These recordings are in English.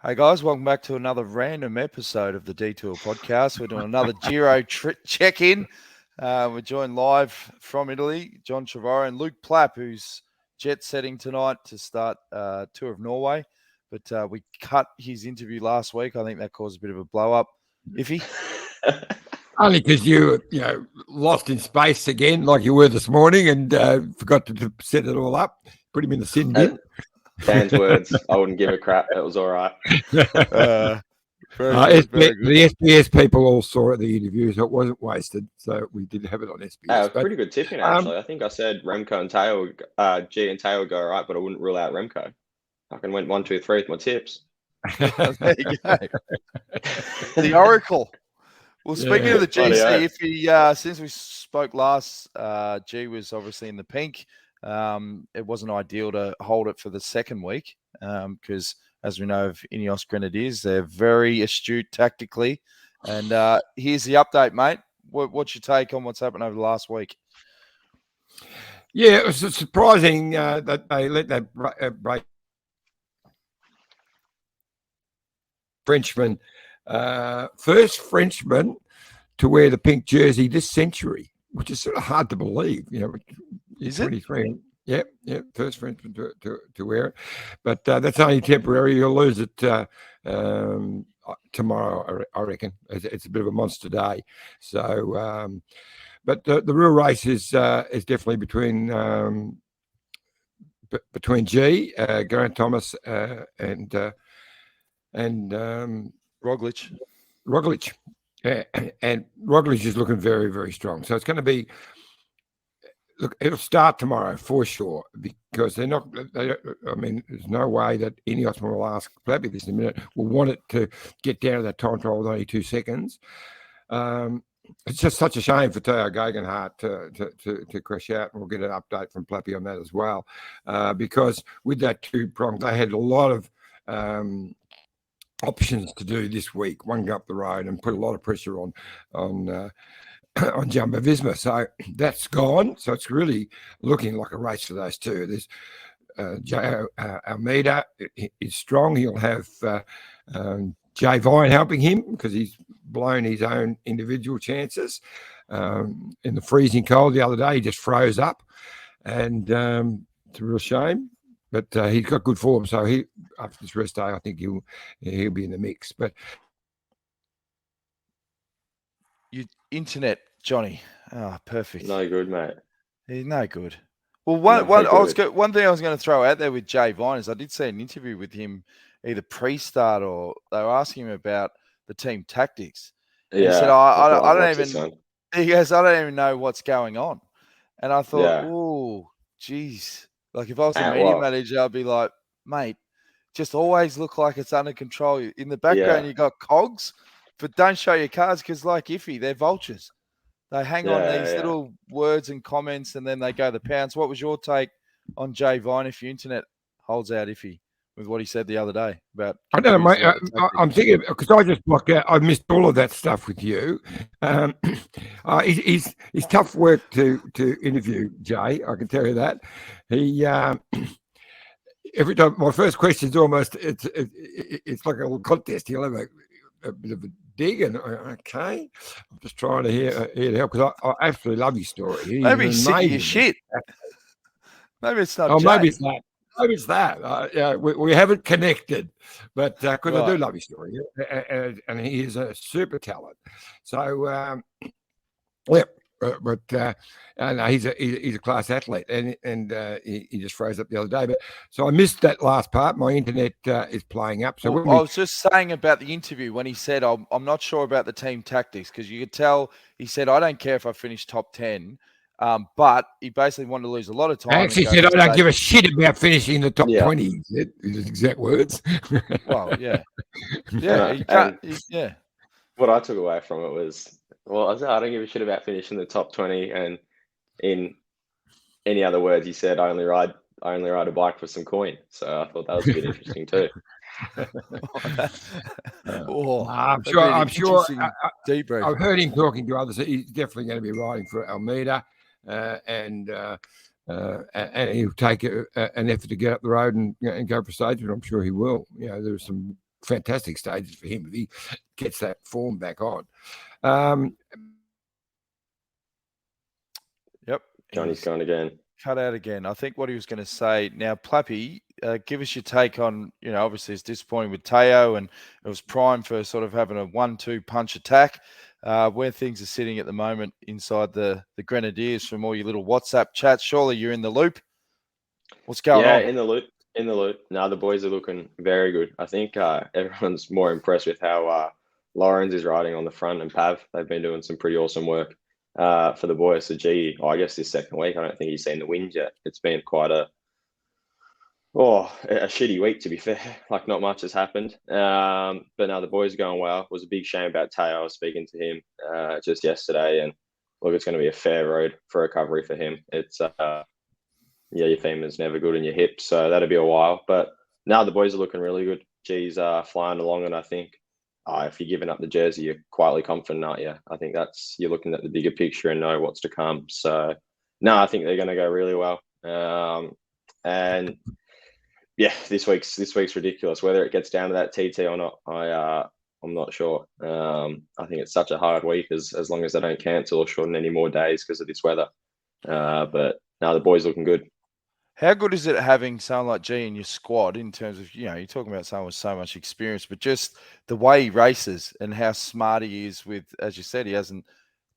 Hey guys, welcome back to another random episode of the Detour podcast. We're doing another Giro check-in. We're joined live from Italy, John Trevorrow and Luke Plapp, who's jet-setting tonight to start Tour of Norway. But we cut his interview last week. I think that caused a bit of a blow-up. Iffy? Only because you lost in space again, like you were this morning, and forgot to set it all up. Put him in the sin bin. Fans' words. I wouldn't give a crap. It was all right. Very good. The SBS people all saw it, the interview, so it wasn't wasted. So we did have it on SBS. Pretty good tipping, actually. I think I said Remco and Taylor, G and Taylor go all right, but I wouldn't rule out Remco. I went 1, 2, 3 with my tips. There you go. The Oracle. Well, speaking of the GC, if he, since we spoke last, G was obviously in the pink. It wasn't ideal to hold it for the second week because, as we know of Ineos Grenadiers, they're very astute tactically. And here's the update, mate. What's your take on what's happened over the last week? Yeah, it was surprising that they let that break. Frenchman, first Frenchman to wear the pink jersey this century, which is sort of hard to believe. Is 23. Yep, first Frenchman to wear it, but that's only temporary. You'll lose it tomorrow, I reckon. It's a bit of a monster day. So, but the real race is definitely between G, Geraint Thomas, and Roglic. Yeah, and Roglic is looking very, very strong. So it's going to be. Look, it'll start tomorrow for sure because they're not. I mean, there's no way that Ineos will ask Plapp this in a minute. Will want it to get down to that time trial with only 2 seconds. It's just such a shame for Theo Gegenhardt to crash out, and we'll get an update from Plappy on that as well. Because with that 2-prong, they had a lot of options to do this week. One go up the road and put a lot of pressure on Jumbo Visma. So that's gone. So it's really looking like a race for those two. There's Almeida is strong. He'll have Jay Vine helping him because he's blown his own individual chances. In the freezing cold the other day, he just froze up. And it's a real shame. But he's got good form, so after this rest day, I think he'll be in the mix. But your internet, Johnny. Oh, perfect. No good, mate. He's no good. Well, one thing I was going to throw out there with Jay Vine is I did see an interview with him either pre-start or they were asking him about the team tactics. And he said, I don't even. He goes, I don't even know what's going on. And I thought, oh, geez. Like if I was the media manager, I'd be like, mate, just always look like it's under control. In the background, you got cogs, but don't show your cards because, like Iffy, they're vultures. They hang on these little words and comments, and then they go the pounds. What was your take on Jay Vine if your internet holds out, Iffy, with what he said the other day about? I don't know, mate. I'm thinking because I just blocked out. I missed all of that stuff with you. He's tough work to interview, Jay. I can tell you that. He every time my first question is almost it's like a little contest. He'll have a bit of a dig and okay. I'm just trying to hear it help because I absolutely love your story. Maybe he's sick of your shit. Maybe it's not. Jay. Maybe it's that. Maybe it's that. We haven't connected, but because I do love his story, and he is a super talent. So, but he's a class athlete, and he just froze up the other day. But so I missed that last part. My internet is playing up. So I was just saying about the interview when he said, "I'm not sure about the team tactics," because you could tell he said, "I don't care if I finish top 10." But he basically wanted to lose a lot of time. I actually said, I don't give a shit about finishing the top 20. His exact words. Well, yeah. What I took away from it was, I don't give a shit about finishing the top 20. And in any other words, he said, I only ride a bike for some coin. So I thought that was a bit interesting too. I'm sure. I've heard him talking to others. He's definitely going to be riding for Almeida. And he'll take an effort to get up the road and go for stage, but I'm sure he will. There's some fantastic stages for him if he gets that form back on. Yep. Johnny's gone again. Cut out again. I think what he was going to say now, Plappy, give us your take on, obviously it's disappointing with Teo, and it was prime for sort of having a 1-2 punch attack. Where things are sitting at the moment inside the Grenadiers from all your little WhatsApp chats. Surely you're in the loop. What's going on? Yeah, in the loop. Now the boys are looking very good. I think everyone's more impressed with how Lawrence is riding on the front, and Pav. They've been doing some pretty awesome work for the boys. So I guess this second week, I don't think he's seen the wind yet. It's been quite a shitty week, to be fair. Like, not much has happened. But now the boys are going well. It was a big shame about Teo. I was speaking to him just yesterday, and look, it's going to be a fair road for recovery for him. It's your femur's never good in your hips, so that'll be a while. But now the boys are looking really good. G's flying along, and I think if you're giving up the jersey, you're quietly confident, aren't you? I think you're looking at the bigger picture and know what's to come. So no, I think they're going to go really well. And yeah, this week's ridiculous. Whether it gets down to that TT or not, I'm not sure. I think it's such a hard week as long as they don't cancel or shorten any more days because of this weather. But now the boys looking good. How good is it having someone like G in your squad in terms of, you're talking about someone with so much experience, but just the way he races and how smart he is with, as you said, he hasn't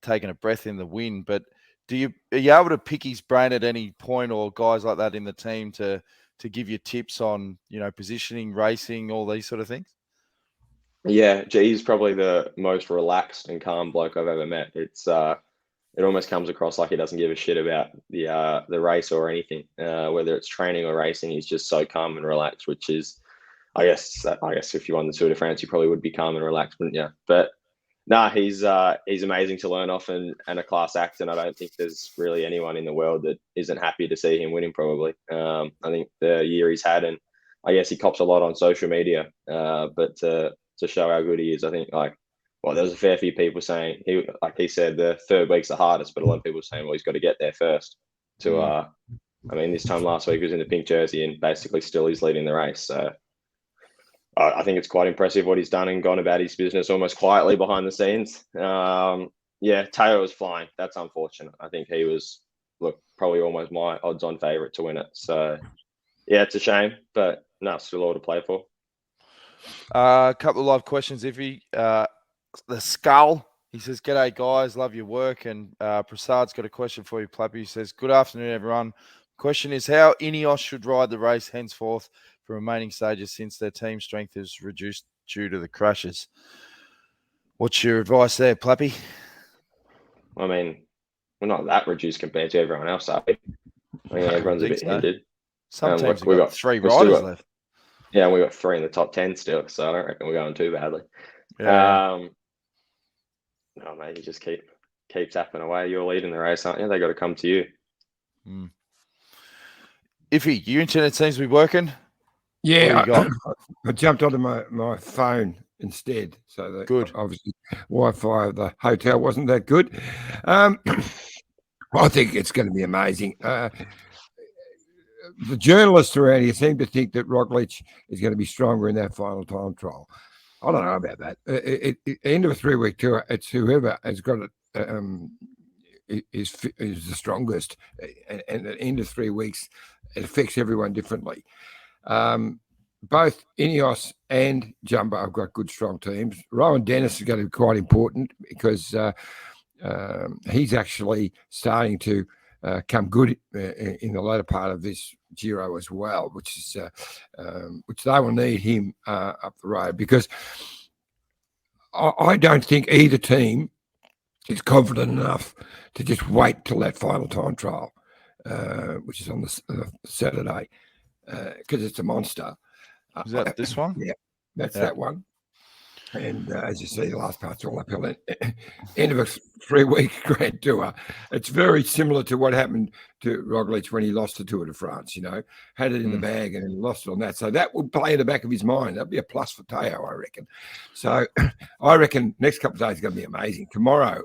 taken a breath in the wind. But are you able to pick his brain at any point, or guys like that in the team to give you tips on, positioning, racing, all these sort of things? Yeah, G's probably the most relaxed and calm bloke I've ever met. It almost comes across like he doesn't give a shit about the race or anything, whether it's training or racing. He's just so calm and relaxed, which is, I guess if you won the Tour de France, you probably would be calm and relaxed, wouldn't you? But no, he's amazing to learn off and a class act, and I don't think there's really anyone in the world that isn't happy to see him winning. Probably, I think the year he's had, and I guess he cops a lot on social media, but to show how good he is, I think there was a fair few people saying he said the third week's the hardest, but a lot of people saying, well, he's got to get there first. This time last week he was in the pink jersey and basically still he's leading the race. So I think it's quite impressive what he's done and gone about his business almost quietly behind the scenes. Teo was flying. That's unfortunate. I think he was, probably almost my odds-on favourite to win it. So, yeah, it's a shame, but no, still all to play for. A couple of live questions, Iffy. The Skull, he says, "G'day guys, love your work." And Prasad's got a question for you, Plappy. He says, "Good afternoon, everyone. Question is how Ineos should ride the race henceforth for remaining stages since their team strength is reduced due to the crashes." What's your advice there, Plappy? I mean, we're not that reduced compared to everyone else, are we? Everyone's a bit hindered. Some teams we've got 3 riders left. Yeah, and we got 3 in the top 10 still, so I don't reckon we're going too badly. Yeah. No, mate, you just keep tapping away. You're leading the race, aren't you? They got to come to you. Iffy, your internet seems to be working. Yeah, I jumped onto my phone instead. So that good. Obviously, Wi-Fi of the hotel wasn't that good. I think it's going to be amazing. The journalists around here seem to think that Roglic is going to be stronger in that final time trial. I don't know about that. At the end of a 3-week tour, it's whoever has got it is the strongest. And at the end of 3 weeks, it affects everyone differently. Both Ineos and Jumbo have got good, strong teams. Rowan Dennis is going to be quite important because he's actually starting to come good in the later part of this Giro as well, which they will need him up the road, because I don't think either team is confident enough to just wait till that final time trial, which is on the Saturday, because it's a monster. Is that this one? Yeah, that's that one. And as you see, the last part's all uphill. End of a 3-week Grand Tour. It's very similar to what happened to Roglic when he lost the Tour de France, had it in the bag and lost it on that. So that would play in the back of his mind. That'd be a plus for Teo, I reckon. So I reckon next couple of days is going to be amazing. Tomorrow,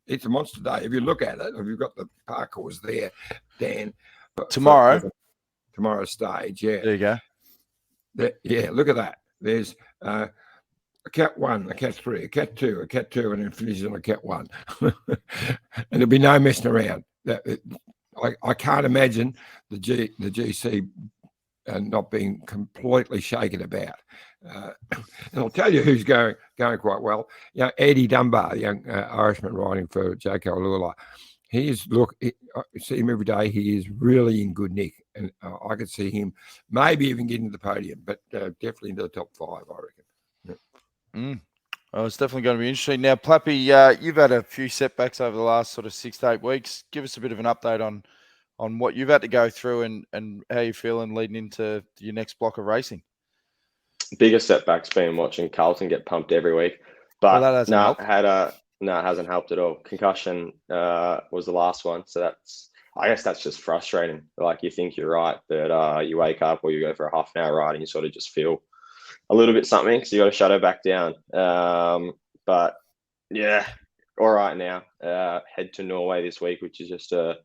it's a monster day. If you look at it, if you've got the parcours there, Dan. Tomorrow's stage, yeah. There you go. Yeah, look at that. there's a cat 1, a cat 3, a cat 2, a cat 2, and then finishes on a cat 1. And there'll be no messing around. I can't imagine the GC not being completely shaken about. And I'll tell you who's going quite well. Eddie Dunbar, the young Irishman riding for Joko Alula. I see him every day. He is really in good nick, and I could see him maybe even getting to the podium, but definitely into the top 5, I reckon. Well, it's definitely going to be interesting. Now, Plappy, you've had a few setbacks over the last sort of 6 to 8 weeks. Give us a bit of an update on what you've had to go through and how you're feeling leading into your next block of racing. Biggest setback's been watching Carlton get pumped every week, but that hasn't helped. it hasn't helped at all. Concussion was the last one, so I guess that's just frustrating. Like, you think you're right, but you wake up or you go for a half an hour ride and you sort of just feel a little bit something, so you got to shut it back down. But yeah, all right now. Head to Norway this week, which is just a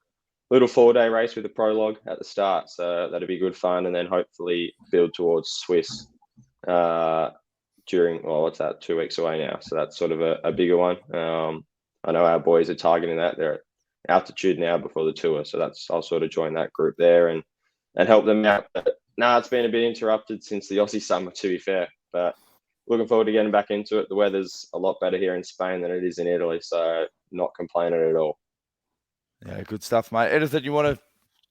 little 4-day race with a prologue at the start, so that'll be good fun, and then hopefully build towards Swiss during, 2 weeks away now, so that's sort of a bigger one. I know our boys are targeting that. They're at altitude now before the tour, so I'll sort of join that group there and help them out. But it's been a bit interrupted since the Aussie summer, to be fair, but looking forward to getting back into it. The weather's a lot better here in Spain than it is in Italy, so not complaining at all. Yeah, good stuff, mate. Anything you want to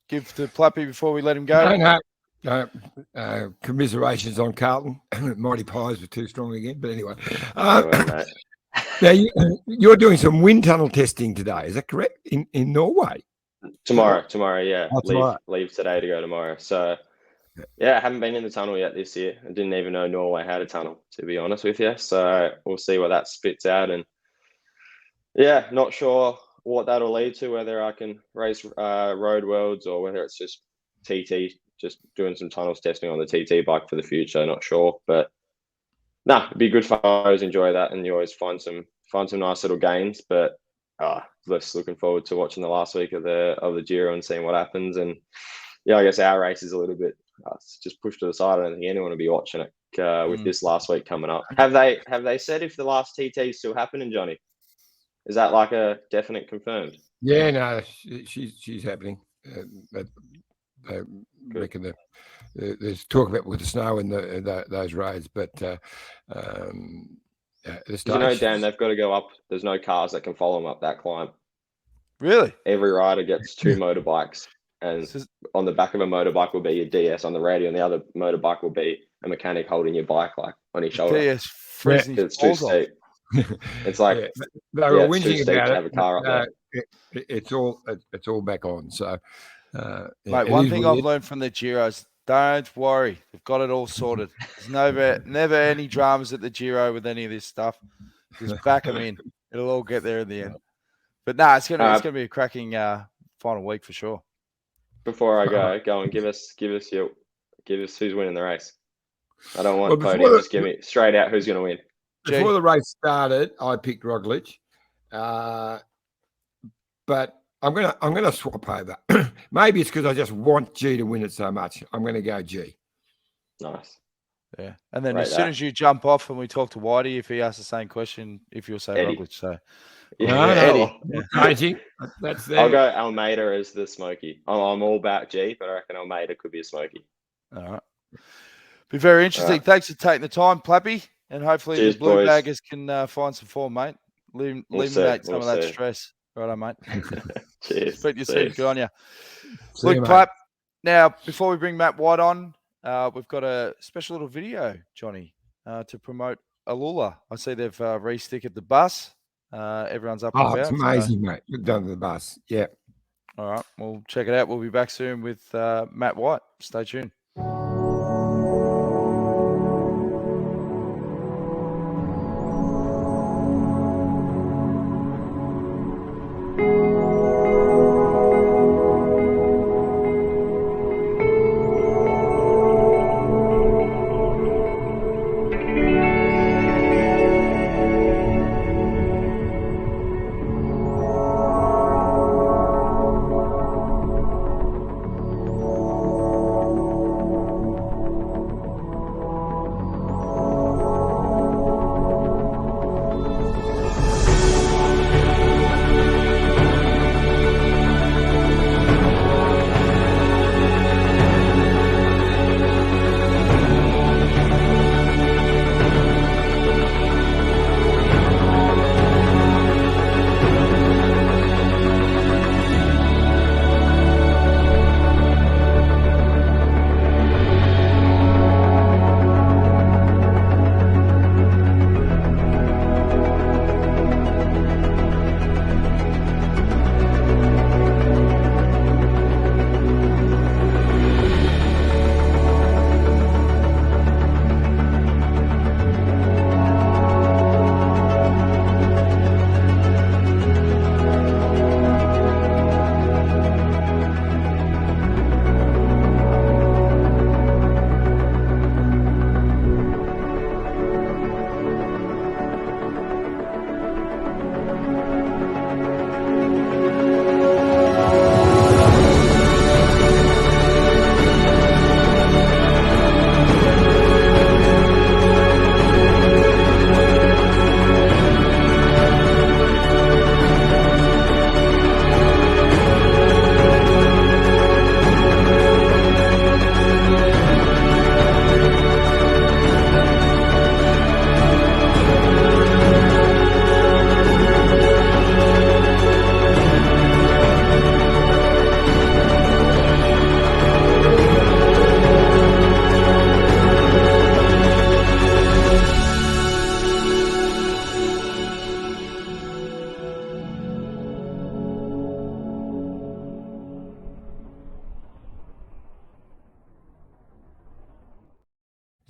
give to Plappy before we let him go? No. Commiserations on Carlton. Mighty Pies were too strong again, but anyway. Now, you're doing some wind tunnel testing today, is that correct? In Norway? Tomorrow, yeah. Tomorrow. Leave today to go tomorrow. So, yeah, I haven't been in the tunnel yet this year. I didn't even know Norway had a tunnel, to be honest with you. So we'll see what that spits out. And, yeah, not sure what that'll lead to, whether I can race road worlds or whether it's just TT, just doing some tunnels testing on the TT bike for the future. Not sure, but it'd be good fun. I always enjoy that, and you always find some nice little gains. But just looking forward to watching the last week of the Giro and seeing what happens. And yeah, I guess our race is a little bit it's just pushed to the side. I don't think anyone will be watching it with this last week coming up. Have they said if the last TT is still happening, Johnny? Is that like a definite confirmed? Yeah, no, she's happening. They reckon there's talk about with the snow in those roads, but you know, Dan, they've got to go up. There's no cars that can follow them up that climb. Really? Every rider gets 2 motorbikes, and on the back of a motorbike will be your DS on the radio, and the other motorbike will be a mechanic holding your bike like on his shoulder. DS freezing. It's too steep. It's like they were whinging about it. Have a car up there. It's all back on. So, mate, one thing I've learned from the Giros: don't worry, they've got it all sorted. There's never any dramas at the Giro with any of this stuff. Just back them in; it'll all get there in the end. But it's gonna be a cracking final week for sure. Before I go and give us who's winning the race. I don't want podium. Just give me straight out who's going to win. Before the race started, I picked Roglic, but I'm gonna swap over. Maybe it's because I just want G to win it so much. I'm going to go G. Nice. Yeah, and then soon as you jump off and we talk to Whitey, if he asks the same question, if you'll say Eddie. Roglic, so Eddie. Crazy. That's I'll go Almeida as the Smoky. I'm all about G, but I reckon Almeida could be a Smoky. All right. Be very interesting. Right. Thanks for taking the time, Plappy. And hopefully the blue boys. Baggers can find some form, mate. Eliminate some of that stress. Righto, mate. Cheers. Speak to you soon. Good on you. Look, Plapp, now, before we bring Matt White on, we've got a special little video, Johnny, to promote Alula. I see they've re-stickered the bus. Everyone's up and about. It's amazing, mate. You've done the bus. Yeah. All right. We'll check it out. We'll be back soon with Matt White. Stay tuned.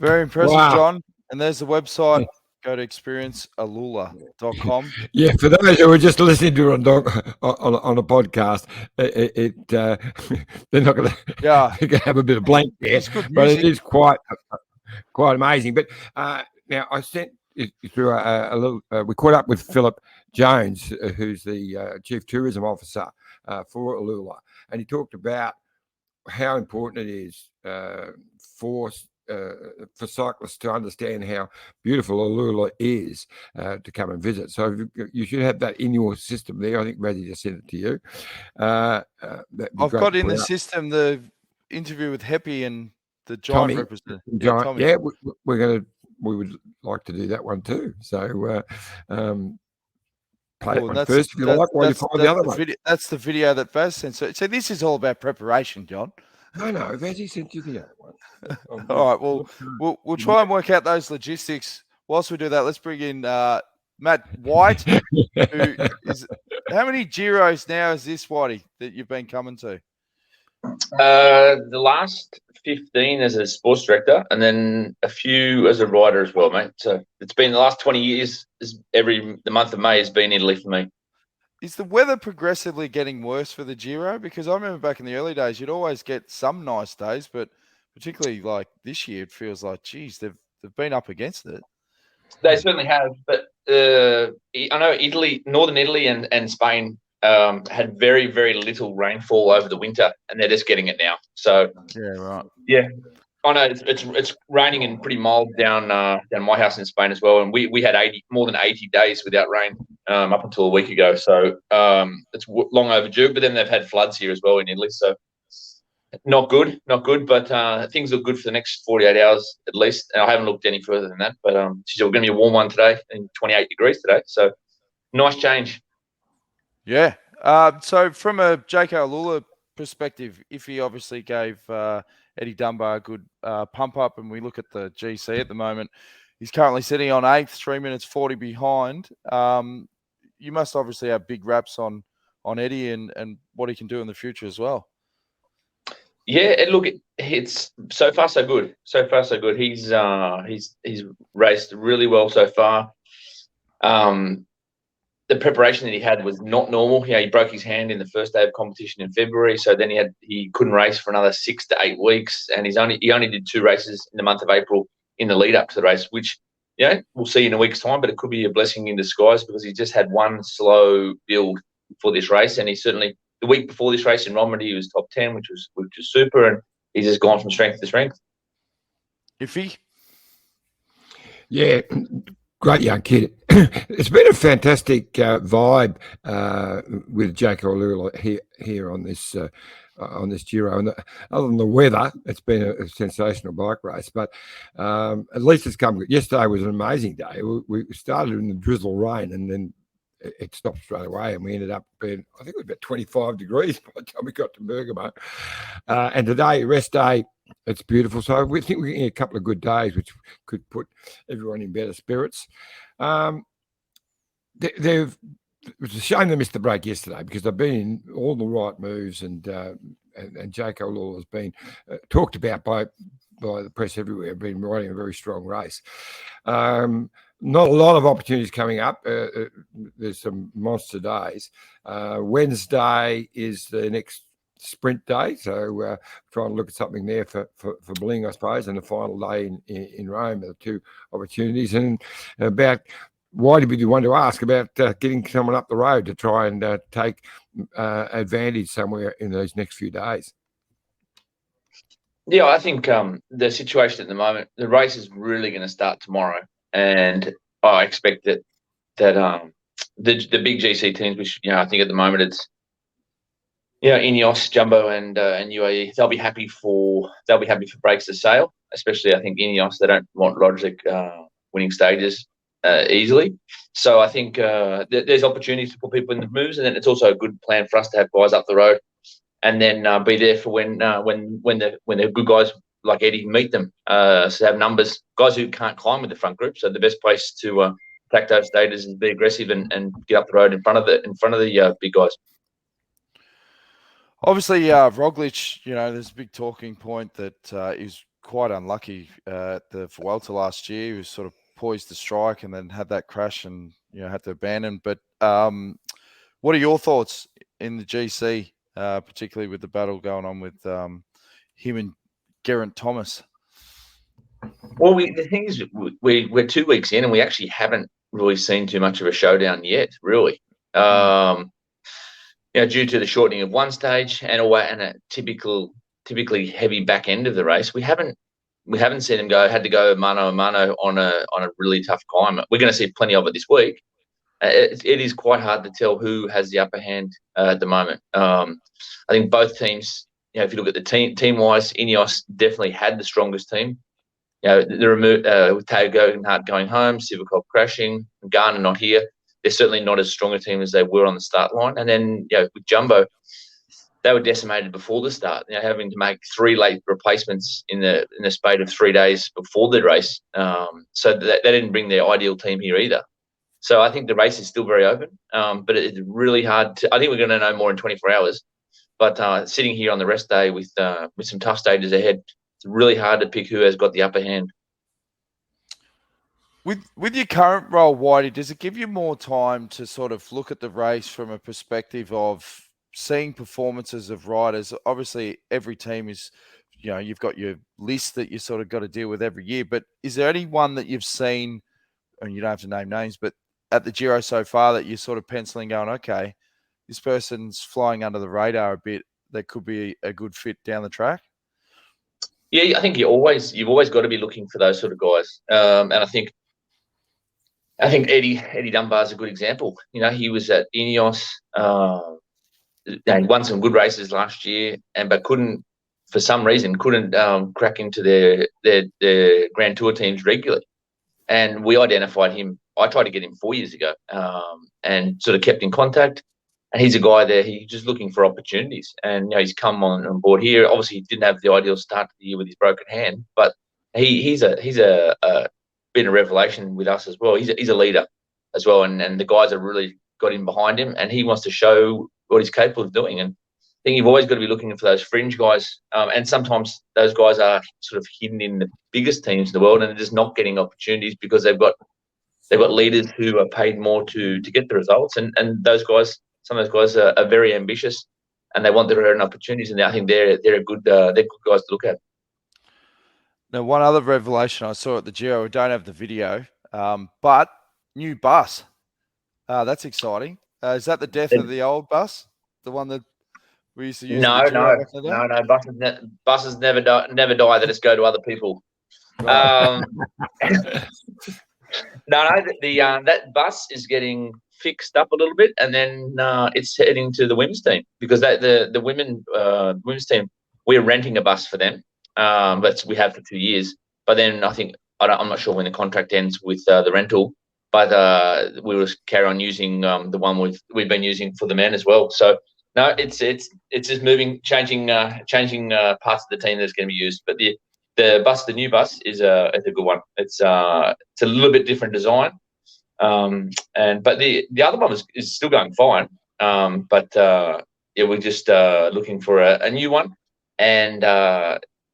Very impressive, Wow. John. And there's the website. Go to experiencealula.com. Yeah, for those who are just listening to it on a podcast, they're not going to have a bit of blank there. It's good but music. it is quite amazing. But now I sent through a little. We caught up with Philip Jones, who's the Chief Tourism Officer for Alula, and he talked about how important it is for cyclists to understand how beautiful Alula is to come and visit. So you should have that in your system there. I think Razzie just sent it to you. I've got in the system the interview with Heppy and the Giant representative. Giant. Yeah, we would like to do that one too. So play it one first if you like, while you find the other one. That's the video that Vaz sent. So this is all about preparation, John. No, Vazzie sent you the other one. All right, well, we'll try and work out those logistics. Whilst we do that, let's bring in Matt White. Who is, how many Giros now is this, Whitey, that you've been coming to? The last 15 as a sports director, and then a few as a rider as well, mate. So it's been the last 20 years. The month of May has been Italy for me. Is the weather progressively getting worse for the Giro? Because I remember back in the early days, you'd always get some nice days, but particularly like this year, it feels like, geez, they've been up against it. They certainly have, but I know Italy, northern Italy, and Spain had very, very little rainfall over the winter, and they're just getting it now. So yeah, right. Yeah, I know it's raining and pretty mild down my house in Spain as well, and we had more than 80 days without rain up until a week ago. So it's long overdue. But then they've had floods here as well in Italy, so not good. But things look good for the next 48 hours at least. And I haven't looked any further than that. But we're going to be a warm one today, and 28 degrees today. So nice change. Yeah. So from a J.K. Alula perspective, if he obviously gave Eddie Dunbar a good pump up, and we look at the GC at the moment, he's currently sitting on 8th, 3 minutes 40 behind. You must obviously have big raps on Eddie and what he can do in the future as well. Yeah, look, it's so far so good. So far so good. He's raced really well so far. The preparation that he had was not normal. Yeah, he broke his hand in the first day of competition in February, so then he couldn't race for another 6 to 8 weeks, and he only did 2 races in the month of April in the lead up to the race, which we'll see in a week's time, but it could be a blessing in disguise because he just had one slow build for this race, and he certainly the week before this race in Romandy he was top 10, which was super, and he's just gone from strength to strength. Iffy, yeah. Great young kid. It's been a fantastic vibe with J.K. Alula here on this Giro. And other than the weather, it's been a sensational bike race. But at least it's come good. Yesterday was an amazing day. We started in the drizzle rain, and then it stopped straight away, and we ended up being, I think it was about 25 degrees by the time we got to Bergamo. And today, rest day, it's beautiful. So we think we're getting a couple of good days, which could put everyone in better spirits. It was a shame they missed the break yesterday because they've been in all the right moves, and J.K. Alula has been talked about by the press everywhere, been riding a very strong race. Not a lot of opportunities coming up. There's some monster days. Wednesday is the next sprint day, so trying to look at something there for Bling, I suppose, and the final day in Rome are the 2 opportunities. And about why did we want to ask about getting someone up the road to try and take advantage somewhere in those next few days? Yeah, I think the situation at the moment, the race is really going to start tomorrow, and I expect that the big GC teams, which I think at the moment it's Ineos, Jumbo, and UAE, they'll be happy for breaks to sail. Especially, I think Ineos, they don't want Logic winning stages easily. So I think there's opportunities to put people in the moves, and then it's also a good plan for us to have guys up the road, and then be there for when the good guys like Eddie meet them. So have numbers, guys who can't climb with the front group. So the best place to attack those stages is be aggressive and get up the road in front of the big guys. Obviously, Roglic, there's a big talking point that is quite unlucky at the Vuelta last year. He was sort of poised to strike and then had that crash and had to abandon. But what are your thoughts in the GC, particularly with the battle going on with him and Geraint Thomas? Well, the thing is, we're 2 weeks in and we actually haven't really seen too much of a showdown yet, really. Due to the shortening of one stage and a typically heavy back end of the race, we haven't seen him had to go mano a mano on a really tough climb. We're going to see plenty of it this week. It is quite hard to tell who has the upper hand at the moment. I think both teams, if you look at the team-wise, Ineos definitely had the strongest team. With Tao Geoghegan going home, Sivakov crashing, Garner not here. They're certainly not as strong a team as they were on the start line. And then, with Jumbo, they were decimated before the start, having to make 3 late replacements in the spate of 3 days before the race. So they didn't bring their ideal team here either. So I think the race is still very open, but it's really hard I think we're going to know more in 24 hours. But sitting here on the rest day with some tough stages ahead, it's really hard to pick who has got the upper hand. With your current role, Whitey, does it give you more time to sort of look at the race from a perspective of seeing performances of riders? Obviously, every team is, you've got your list that you sort of got to deal with every year. But is there anyone that you've seen, and you don't have to name names, but at the Giro so far that you're sort of penciling going, okay, this person's flying under the radar a bit, that could be a good fit down the track? Yeah, I think you've always got to be looking for those sort of guys. And I think Eddie Dunbar's a good example. He was at Ineos. He won some good races last year, but for some reason, couldn't crack into their Grand Tour teams regularly. And we identified him. I tried to get him 4 years ago, and sort of kept in contact. And he's a guy there. He's just looking for opportunities, and he's come on board here. Obviously, he didn't have the ideal start to the year with his broken hand, but he's been a revelation with us as well. He's a leader as well, and the guys have really got him behind him, and he wants to show what he's capable of doing. And I think you've always got to be looking for those fringe guys, and sometimes those guys are sort of hidden in the biggest teams in the world, and they're just not getting opportunities because they've got leaders who are paid more to get the results, and those guys. Some of those guys are very ambitious, and they want their own opportunities. And I think they're good guys to look at. Now, one other revelation I saw at the Giro, we don't have the video, but new bus. That's exciting. Is that the death of the old bus, the one that we used to use? No. Buses never die. They just go to other people. Right. That bus is getting fixed up a little bit, and then it's heading to the women's team, because the women's team, we're renting a bus for them, but we have for 2 years. But then I'm not sure when the contract ends with the rental, but we will carry on using the one we've been using for the men as well. So no, it's just changing parts of the team that's going to be used. But the new bus is a good one. It's a little bit different design. But the other one is still going fine. We're just looking for a new one, and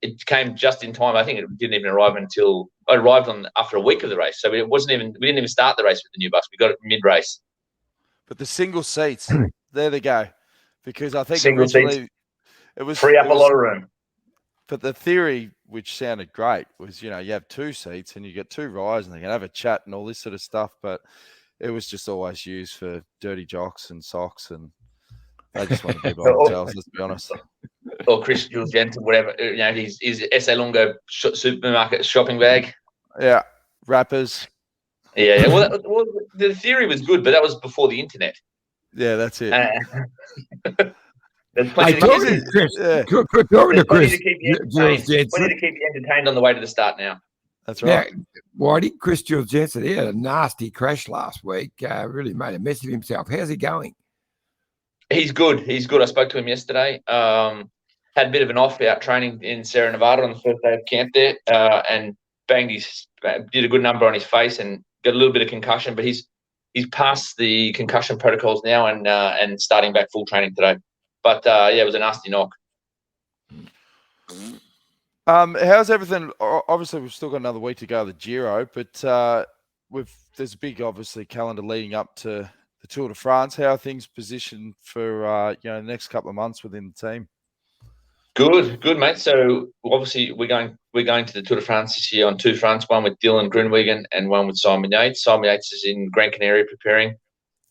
it came just in time. I think it didn't even arrive after a week of the race, so we didn't even start the race with the new bus. We got it mid-race. But the single seats, there they go, because I think single originally seats, it was free up a lot of room. But the theory, which sounded great, was, you have 2 seats and you get 2 riders and they can have a chat and all this sort of stuff. But it was just always used for dirty jocks and socks, and they just want to be by themselves, let's be honest. Or Chris Jules Jensen, whatever, his Ese Lungo supermarket shopping bag. Yeah, wrappers. Yeah. Well, the theory was good, but that was before the internet. Yeah, that's it. There's plenty to keep you entertained on the way to the start now. That's right. Now, Whitey, Chris Jules Jensen, he had a nasty crash last week. Really made a mess of himself. How's he going? He's good. I spoke to him yesterday. Had a bit of an off out training in Sierra Nevada on the first day of camp there, and did a good number on his face and got a little bit of concussion, but he's passed the concussion protocols now and starting back full training today. But it was a nasty knock. How's everything? Obviously, we've still got another week to go of the Giro, but there's a big, obviously, calendar leading up to the Tour de France. How are things positioned for the next couple of months within the team? Good, mate. So obviously we're going to the Tour de France this year on two fronts, one with Dylan Groenewegen and one with Simon Yates. Simon Yates is in Gran Canaria preparing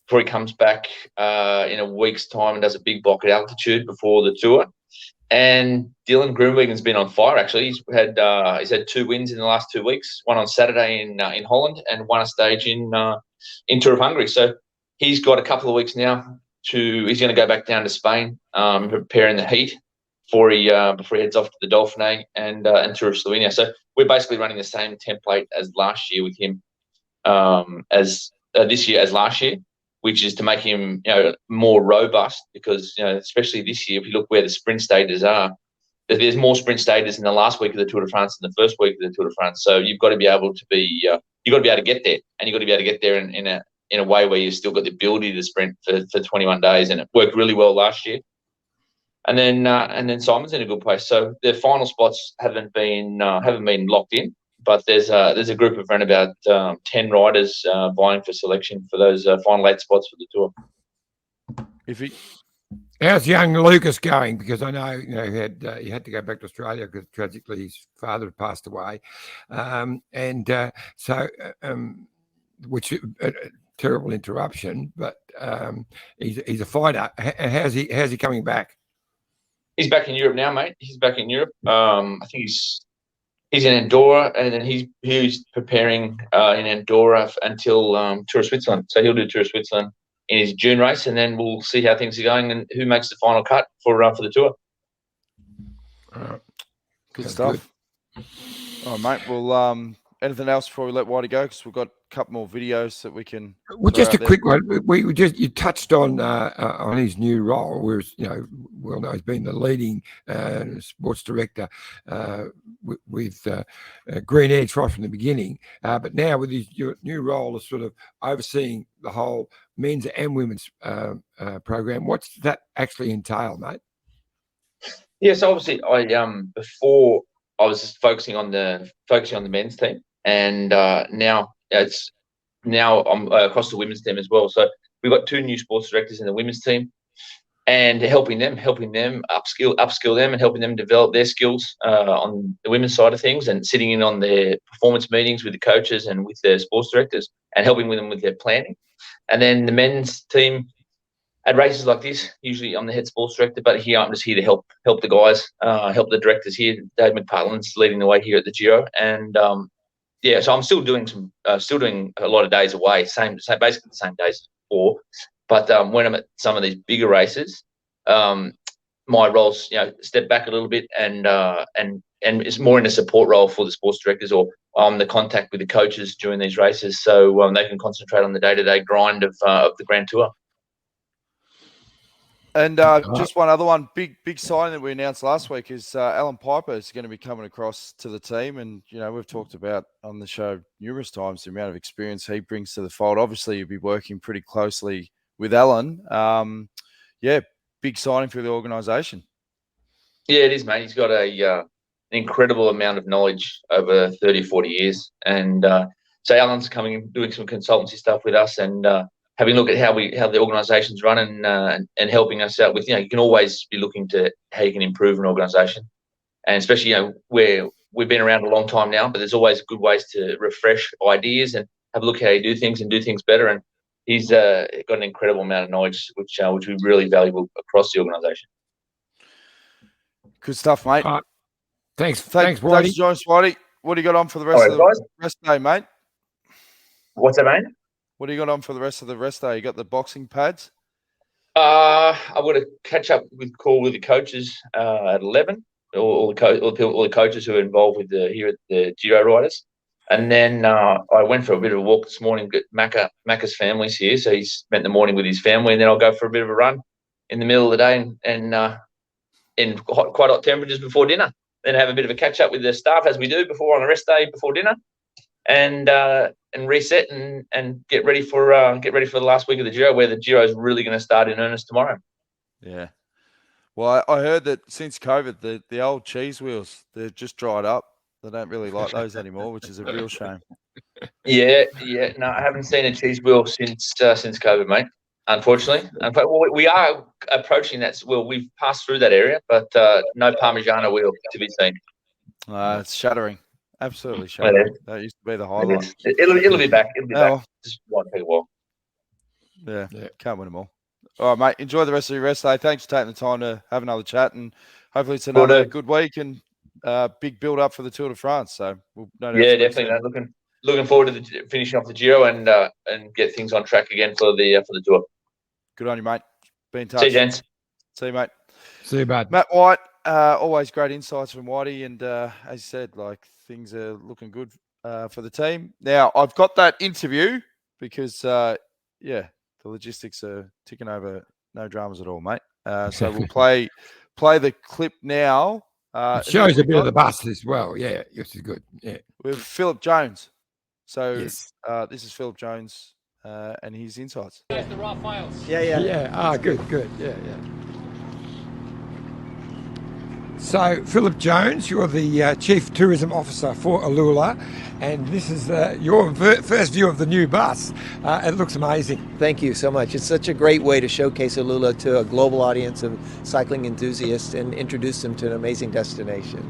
before he comes back in a week's time and does a big block at altitude before the Tour. And Dylan Groenwegen's been on fire. Actually, he's had 2 wins in the last 2 weeks. One on Saturday in Holland, and one a stage in Tour of Hungary. So he's got a couple of weeks now. He's going to go back down to Spain, preparing the heat before he heads off to the Dauphiné and Tour of Slovenia. So we're basically running the same template as last year with him, as this year as last year, which is to make him more robust, because especially this year, if you look where the sprint stages are, there's more sprint stages in the last week of the Tour de France than the first week of the Tour de France. So you've got to be able to get there, and you've got to be able to get there in a way where you've still got the ability to sprint for 21 days, and it worked really well last year. And then Simon's in a good place. So the final spots haven't been locked in, but there's a group of around about 10 riders vying for selection for those final 8 spots for the Tour. How's young Lucas going? Because I know he had to go back to Australia because tragically his father had passed away, which terrible interruption. But he's a fighter. How's he coming back? He's back in Europe now, mate. He's back in Europe. I think he's in Andorra, and then he's preparing in Andorra until Tour of Switzerland. So he'll do Tour of Switzerland in his June race, and then we'll see how things are going and who makes the final cut for the Tour. Good stuff. Good. All right, mate. Well, anything else before we let Whitey go? Because we've got a couple more videos that we can. Well, just a quick one. You touched on his new role, whereas well known he's been the leading sports director with Green Edge right from the beginning. But now with your new role of sort of overseeing the whole men's and women's program, what's that actually entail, mate? Yes, obviously, before I was just focusing on the men's team, and now I'm across the women's team as well. So we've got 2 new sports directors in the women's team, and helping them upskill them, and helping them develop their skills on the women's side of things, and sitting in on their performance meetings with the coaches and with their sports directors, and helping them with their planning. And then the men's team, at races like this, usually I'm the head sports director, but here I'm just here to help the guys, help the directors here. Dave McPartland's leading the way here at the Giro, and so I'm still doing a lot of days away, basically the same days as before. But when I'm at some of these bigger races, my roles step back a little bit, and it's more in a support role for the sports directors, or I'm the contact with the coaches during these races, so they can concentrate on the day-to-day grind of the Grand Tour. And just one other one, big signing that we announced last week is Alan Piper is going to be coming across to the team. And, we've talked about on the show numerous times the amount of experience he brings to the fold. Obviously, you'll be working pretty closely with Alan. Big signing for the organisation. Yeah, it is, mate. He's got an incredible amount of knowledge over 30, 40 years. And so Alan's coming and doing some consultancy stuff with us, and having a look at how the organisation's run, and helping us out with, you can always be looking to how you can improve an organisation. And especially, where we've been around a long time now, but there's always good ways to refresh ideas and have a look at how you do things and do things better. And he's got an incredible amount of knowledge, which we really value across the organisation. Good stuff, mate. Thanks, Whitey. Thanks, Whitey. What do you got on for the rest of the rest day, mate? What's that, mate? What do you got on for the rest of the rest day? You got the boxing pads? I've got to catch up with the coaches at 11, all the coaches who are involved with here at the Giro riders. And then I went for a bit of a walk this morning. Macca's family's here, so he spent the morning with his family, and then I'll go for a bit of a run in the middle of the day, and in quite hot temperatures before dinner. Then have a bit of a catch up with the staff, as we do on a rest day before dinner, and reset and get ready for the last week of the Giro, where the Giro is really going to start in earnest tomorrow. Yeah. Well, I heard that since COVID, the old cheese wheels, they've just dried up. They don't really like those anymore, which is a real shame. Yeah. No, I haven't seen a cheese wheel since COVID, mate. Unfortunately, we are approaching that. Well, we've passed through that area, but no Parmigiano wheel to be seen. It's shattering, absolutely shattering. That used to be the highlight. It'll be back. It'll be back. Well, Just won't take a while. Yeah, can't win them all. All right, mate. Enjoy the rest of your rest day. Thanks for taking the time to have another chat, and hopefully it's another good week and big build up for the Tour de France. So we'll definitely. Looking forward to finishing off the Giro and get things on track again for the Tour. Good on you, mate. Be in touch. See you, gents. See you, mate. See you, bud. Matt White, always great insights from Whitey, and as you said, like things are looking good for the team. Now I've got that interview because the logistics are ticking over, no dramas at all, mate. So we'll play the clip now. It shows a bit of the bus as well. Yeah, which is good. Yeah, with Philip Jones. So yes. This is Philip Jones and his insights. The raw files. Yeah. Good. Yeah. So, Philip Jones, you're the Chief Tourism Officer for Alula, and this is your first view of the new bus. It looks amazing. Thank you so much. It's such a great way to showcase Alula to a global audience of cycling enthusiasts and introduce them to an amazing destination.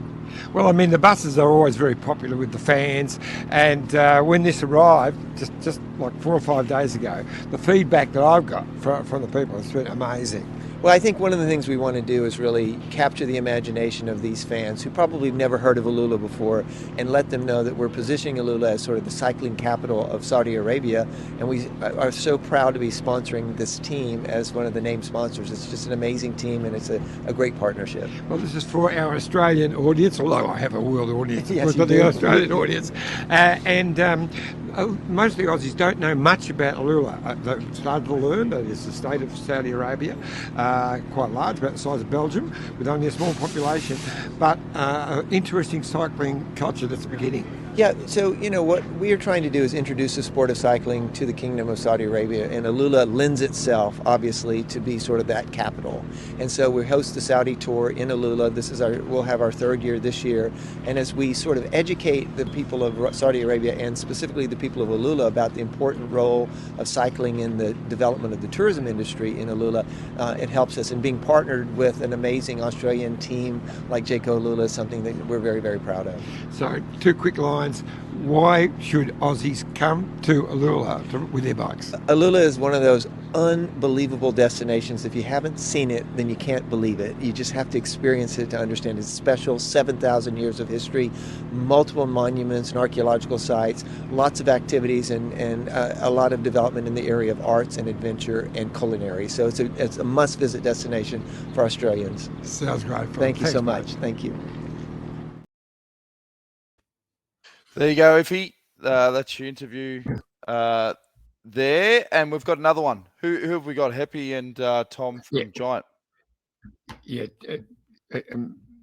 Well, I mean, the buses are always very popular with the fans, and when this arrived, just like 4 or 5 days ago, the feedback that I've got from the people has been amazing. Well, I think one of the things we want to do is really capture the imagination of these fans who probably have never heard of Alula before and let them know that we're positioning Alula as sort of the cycling capital of Saudi Arabia, and we are so proud to be sponsoring this team as one of the named sponsors. It's just an amazing team, and it's a great partnership. Well, this is for our Australian audience, although I have a world audience, yes, but the Australian audience. Most of the Aussies don't know much about Alula. They've started to learn that it's the state of Saudi Arabia, quite large, about the size of Belgium, with only a small population, but interesting cycling culture that's beginning. Yeah, so, what we are trying to do is introduce the sport of cycling to the Kingdom of Saudi Arabia, and Alula lends itself, obviously, to be sort of that capital. And so we host the Saudi Tour in Alula. We'll have our 3rd year this year. And as we sort of educate the people of Saudi Arabia, and specifically the people of Alula, about the important role of cycling in the development of the tourism industry in Alula, it helps us. And being partnered with an amazing Australian team like Jayco Alula is something that we're very, very proud of. So, 2 quick lines. Why should Aussies come to Alula with their bikes? Alula is one of those unbelievable destinations. If you haven't seen it, then you can't believe it. You just have to experience it to understand. It's special. 7,000 years of history, multiple monuments and archaeological sites, lots of activities, and a lot of development in the area of arts and adventure and culinary. So it's a must-visit destination for Australians. Sounds great. Thank you so much. Thank you. There you go, Iffy. That's your interview there. And we've got another one. Who have we got? Heppy and Tom from Giant. Yeah.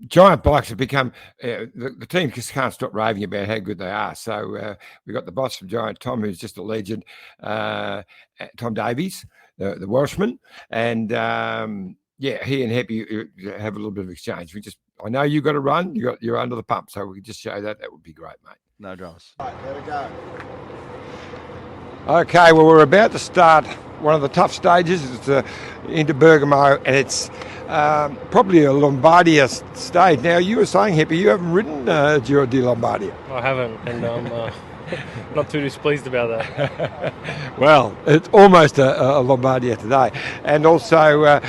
Giant bikes have become, the team just can't stop raving about how good they are. So we've got the boss from Giant, Tom, who's just a legend, Tom Davies, the Welshman. And he and Heppy have a little bit of exchange. I know you got to run, you're under the pump, so we can just show that. That would be great, mate. No dramas. All right, there we go. Okay, well, we're about to start one of the tough stages. It's into Bergamo, and it's probably a Lombardia stage. Now, you were saying, Heppy, you haven't ridden Giro di Lombardia. I haven't, and I'm not too displeased about that. Well, it's almost a Lombardia today. And also,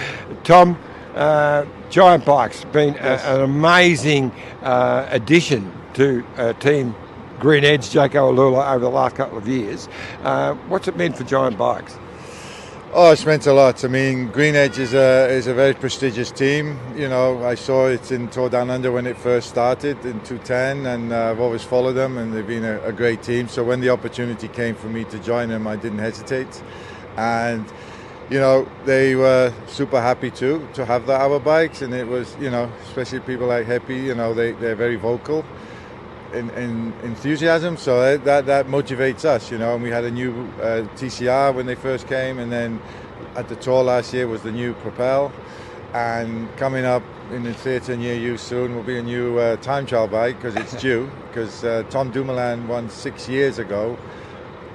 Tom, Giant Bikes been an amazing addition to Team Green Edge, Jayco Alula, over the last couple of years. What's it meant for Giant Bikes? Oh, it's meant a lot. I mean, Green Edge is a very prestigious team. I saw it in Tour Down Under when it first started in 2010, and I've always followed them, and they've been a great team. So when the opportunity came for me to join them, I didn't hesitate. And they were super happy to have our bikes, and it was, especially people like Heppy, they're very vocal in enthusiasm, so that motivates us, and we had a new TCR when they first came, and then at the Tour last year was the new Propel, And coming up in the theatre near you soon will be a new time trial bike, because it's due. Because Tom Dumoulin won 6 years ago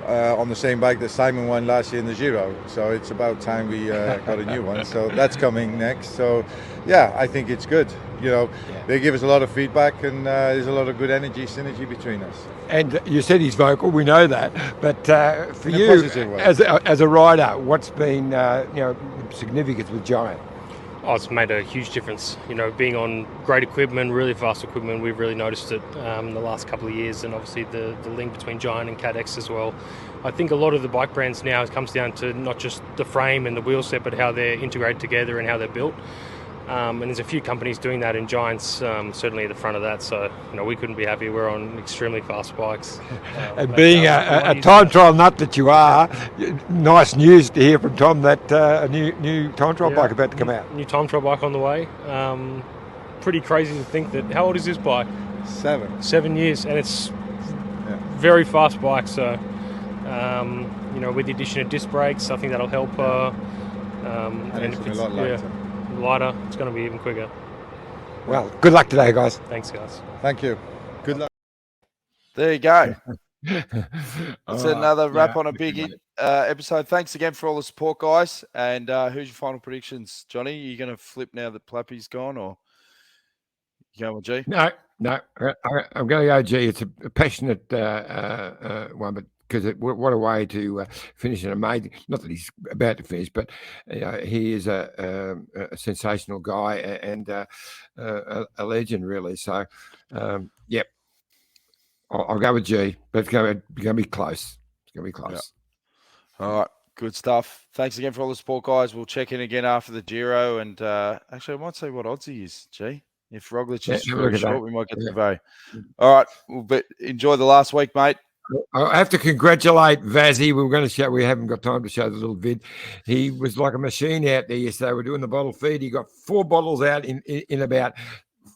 on the same bike that Simon won last year in the Giro. So it's about time we got a new one. So that's coming next. So yeah, I think it's good. They give us a lot of feedback, and there's a lot of good synergy between us. And you said he's vocal, we know that. But for In a you, positive way. as a rider, what's been significance with Giant? Oh, it's made a huge difference. Being on great equipment, really fast equipment, we've really noticed it the last couple of years, and obviously the link between Giant and CADX as well. I think a lot of the bike brands now, it comes down to not just the frame and the wheel set, but how they're integrated together and how they're built. And there's a few companies doing that, and Giant's certainly at the front of that. So, we couldn't be happy. We're on extremely fast bikes. And being a time trial nut that you are, nice news to hear from Tom that a new time trial bike about to come out. New time trial bike on the way. Pretty crazy to think that. How old is this bike? 7. 7 years, and it's very fast bike. So, with the addition of disc brakes, I think that'll help. And it's a lot lighter. Lighter, it's going to be even quicker. Well, good luck today, guys. Thanks, guys. Thank you. Good luck. There you go. That's another wrap on a big episode. Thanks again for all the support, guys. And who's your final predictions, Johnny? Are you going to flip now that Plappy's gone, or you going with G? No. I'm going to go G. It's a passionate one, but because what a way to finish an amazing. Not that he's about to finish, but he is a sensational guy and a legend, really. So, yep, I'll go with G, but it's going to be close. It's going to be close. Yep. All right, good stuff. Thanks again for all the support, guys. We'll check in again after the Giro, and actually, I might say what odds he is, G. If Roglic is very short, we might get the very. All right, enjoy the last week, mate. I have to congratulate Vazzy. We were going to show. We haven't got time to show the little vid. He was like a machine out there yesterday. We're doing the bottle feed. He got 4 bottles out in about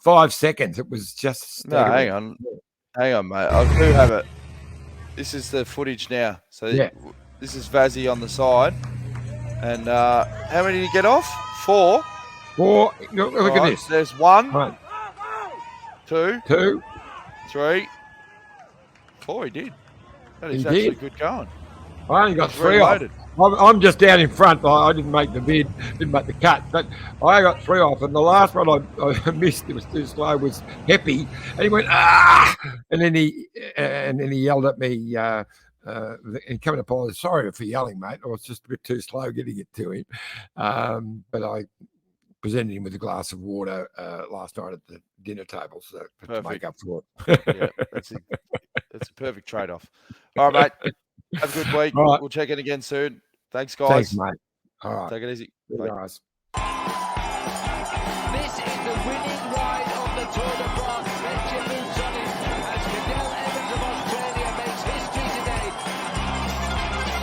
5 seconds. It was just staggering. No, hang on, mate. I do have it. This is the footage now. So this is Vazzy on the side. And how many did he get off? 4. 4. Look at this. There's 1, Right. 2, 3, 4. He did. That is actually good going. I only got 3 off. I'm just down in front. I didn't make the vid, didn't make the cut, but I got 3 off. And the last one I missed, it was too slow, was Heppy. And he went, ah! And then he yelled at me, and coming upon, sorry for yelling, mate. I was just a bit too slow getting it to him. But I presented him with a glass of water last night at the dinner table to make up for it. Yeah, that's a perfect trade-off. All right, mate. Have a good week. Right. We'll check in again soon. Thanks, guys. Thanks, mate. All right. Take it easy. Bye, guys.